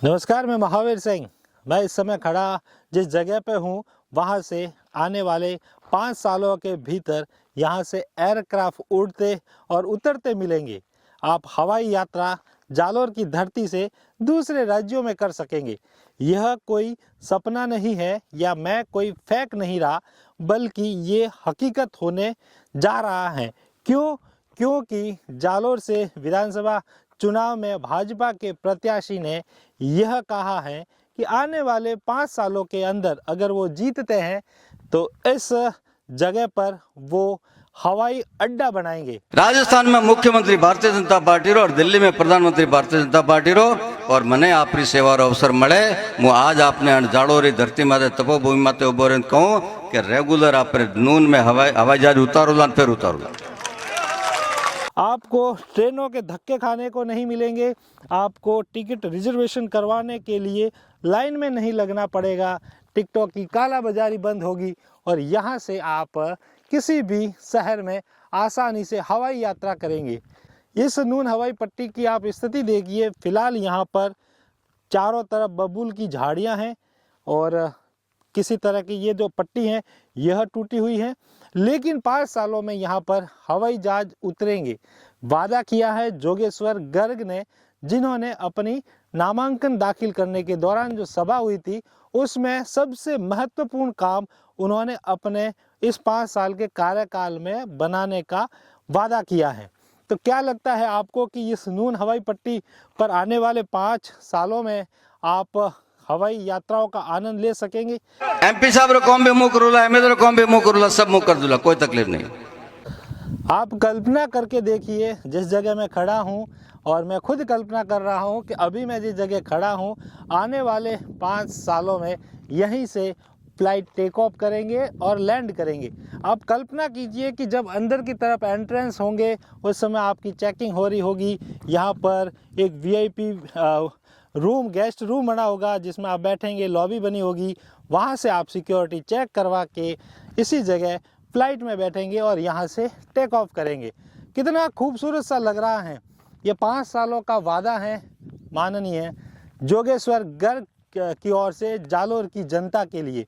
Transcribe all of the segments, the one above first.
नमस्कार, मैं महावीर सिंह। मैं इस समय खड़ा जिस जगह पे हूँ वहाँ से आने वाले 5 सालों के भीतर यहाँ से एयरक्राफ्ट उड़ते और उतरते मिलेंगे। आप हवाई यात्रा जालोर की धरती से दूसरे राज्यों में कर सकेंगे। यह कोई सपना नहीं है या मैं कोई फेक नहीं रहा, बल्कि ये हकीकत होने जा रहा है। क्योंकि जालोर से विधानसभा चुनाव में भाजपा के प्रत्याशी ने यह कहा है कि आने वाले 5 सालों के अंदर अगर वो जीतते हैं तो इस जगह पर वो हवाई अड्डा बनाएंगे। राजस्थान में मुख्यमंत्री भारतीय जनता पार्टी रो और दिल्ली में प्रधानमंत्री भारतीय जनता पार्टी रो और मने आपरी सेवा रो अवसर मळे। मु आज आपने जाड़ोरी धरती माते तपोभूमि माते उभो रहीने कहूं कि रेगुलर आपरे नून में हवाई जहाज उतारोला फिर उतारोला। आपको ट्रेनों के धक्के खाने को नहीं मिलेंगे, आपको टिकट रिजर्वेशन करवाने के लिए लाइन में नहीं लगना पड़ेगा, टिकटों की काला बाजारी बंद होगी और यहाँ से आप किसी भी शहर में आसानी से हवाई यात्रा करेंगे। इस नून हवाई पट्टी की आप स्थिति देखिए। फिलहाल यहाँ पर चारों तरफ बबूल की झाड़ियाँ हैं और किसी तरह की ये जो पट्टी है यह टूटी हुई है, लेकिन 5 सालों में यहाँ पर हवाई जहाज उतरेंगे। वादा किया है जोगेश्वर गर्ग ने, जिन्होंने अपनी नामांकन दाखिल करने के दौरान जो सभा हुई थी उसमें सबसे महत्वपूर्ण काम उन्होंने अपने इस 5 साल के कार्यकाल में बनाने का वादा किया है। तो क्या लगता है आपको कि इस नून हवाई पट्टी पर आने वाले 5 सालों में आप हवाई यात्राओं का आनंद ले सकेंगे? एमपी साहब रो कौन भी मुंह करूला, एमएलए रो कौन भी मुंह करूला, सब मुंह कर दूला, कोई तकलीफ नहीं। आप कल्पना करके देखिए जिस जगह मैं खड़ा हूँ, और मैं खुद कल्पना कर रहा हूँ कि अभी मैं जिस जगह खड़ा हूँ आने वाले 5 सालों में यहीं से फ्लाइट टेक ऑफ करेंगे और लैंड करेंगे। आप कल्पना कीजिए कि जब अंदर की तरफ एंट्रेंस होंगे उस समय आपकी चेकिंग हो रही होगी। यहाँ पर एक वीआईपी रूम, गेस्ट रूम बना होगा जिसमें आप बैठेंगे, लॉबी बनी होगी, वहाँ से आप सिक्योरिटी चेक करवा के इसी जगह फ्लाइट में बैठेंगे और यहाँ से टेक ऑफ करेंगे। कितना खूबसूरत सा लग रहा है। ये 5 सालों का वादा है माननीय जोगेश्वर गर्ग की ओर से जालोर की जनता के लिए।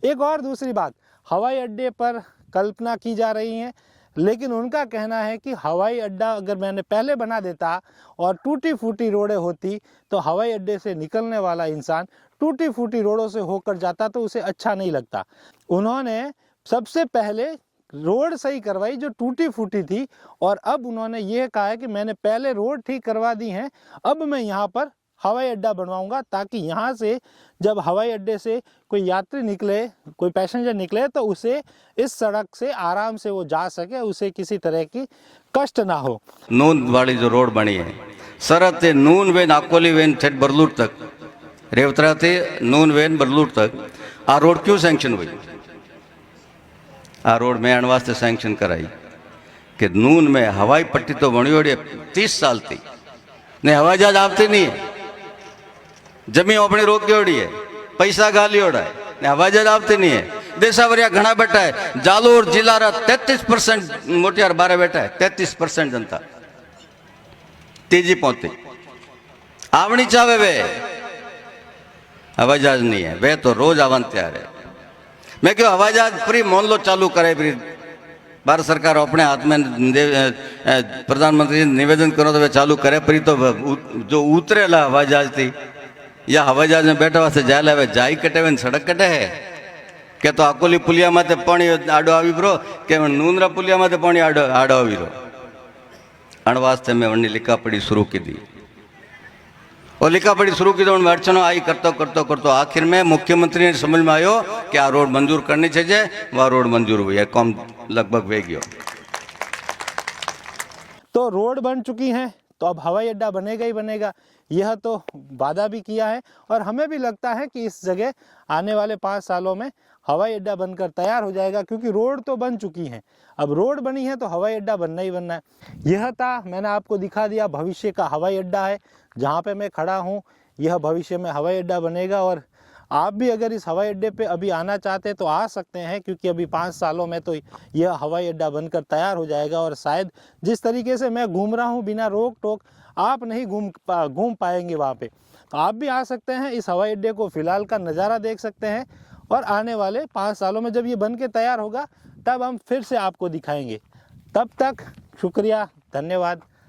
एक और दूसरी बात, हवाई अड्डे पर कल्पना की जा रही है, लेकिन उनका कहना है कि हवाई अड्डा अगर मैंने पहले बना देता और टूटी फूटी रोडें होती तो हवाई अड्डे से निकलने वाला इंसान टूटी फूटी रोडों से होकर जाता तो उसे अच्छा नहीं लगता। उन्होंने सबसे पहले रोड सही करवाई जो टूटी फूटी थी, और अब उन्होंने ये कहा है कि मैंने पहले रोड ठीक करवा दी हैं, अब मैं यहाँ पर हवाई अड्डा बनवाऊंगा ताकि यहाँ से जब हवाई अड्डे से कोई यात्री निकले, कोई पैसेंजर निकले तो उसे इस सड़क से आराम से वो जा सके, उसे किसी तरह की कष्ट ना हो। नून वाली जो रोड बनी है सरहद से नून वेन अकोली वेन ठेठ बरलूर तक, रेवतरा से नून वेन बरलूर तक आ रोड क्यों सैंक्शन हुई? आ रोड में आने वास्ते सैंक्शन कराई कि नून में हवाई पट्टी तो बनी होड़ी 30 साल थी ने हवाई जहाज आते नहीं है, जमीन अपनी रोक के ओड़ी है, पैसा गाली ओड़ा है ने हवाई जहाज आते नहीं है। देशावरिया घना बैठा है, जालोर जिला रा 33% मोटियार बारे बैठा है, 33% जनता तेजी पहुंचती आवनी चाहे वे, हवाई जहाज नहीं है, वे तो रोज आवन तैयार है। मैं क्यों हवाई जहाज फ्री मोहल्लो चालू करे, फिर भारत सरकार अपने हाथ में प्रधानमंत्री निवेदन करो तो वे चालू करे, फिर तो जो उतरेला हवाई जहाज थी या हवाई जहाज में बैठा वास्ते जाए वे जाई कटे वे सड़क कटे है के तो अकोली पुलिया माते पानी आडो आवी ब्रो के नूंदरा पुलिया माते पानी आडो आवी रो। अण वास्ते मैं वनी लिखा पड़ी शुरू की दी और लिखा पड़ी शुरू की तो अड़चनों आई करतो करतो करतो आखिर में मुख्यमंत्री ने समझ में आयो कि आ रोड मंजूर करनी चाहिए, वह रोड मंजूर हुई है, कम लगभग वे गयो। तो रोड बन चुकी हैं तो अब हवाई अड्डा बनेगा ही बनेगा, यह तो वादा भी किया है और हमें भी लगता है कि इस जगह आने वाले 5 सालों में हवाई अड्डा बनकर तैयार हो जाएगा, क्योंकि रोड तो बन चुकी हैं। अब रोड बनी है तो हवाई अड्डा बनना ही बनना है। यह था, मैंने आपको दिखा दिया, भविष्य का हवाई अड्डा है जहाँ पे मैं खड़ा हूँ, यह भविष्य में हवाई अड्डा बनेगा। और आप भी अगर इस हवाई अड्डे पे अभी आना चाहते हैं तो आ सकते हैं, क्योंकि अभी 5 सालों में तो यह हवाई अड्डा बनकर तैयार हो जाएगा। और शायद जिस तरीके से मैं घूम रहा हूँ बिना रोक टोक आप नहीं घूम पाएंगे वहाँ पे। तो आप भी आ सकते हैं, इस हवाई अड्डे को फ़िलहाल का नज़ारा देख सकते हैं और आने वाले 5 सालों में जब ये बन के तैयार होगा तब हम फिर से आपको दिखाएंगे। तब तक शुक्रिया, धन्यवाद।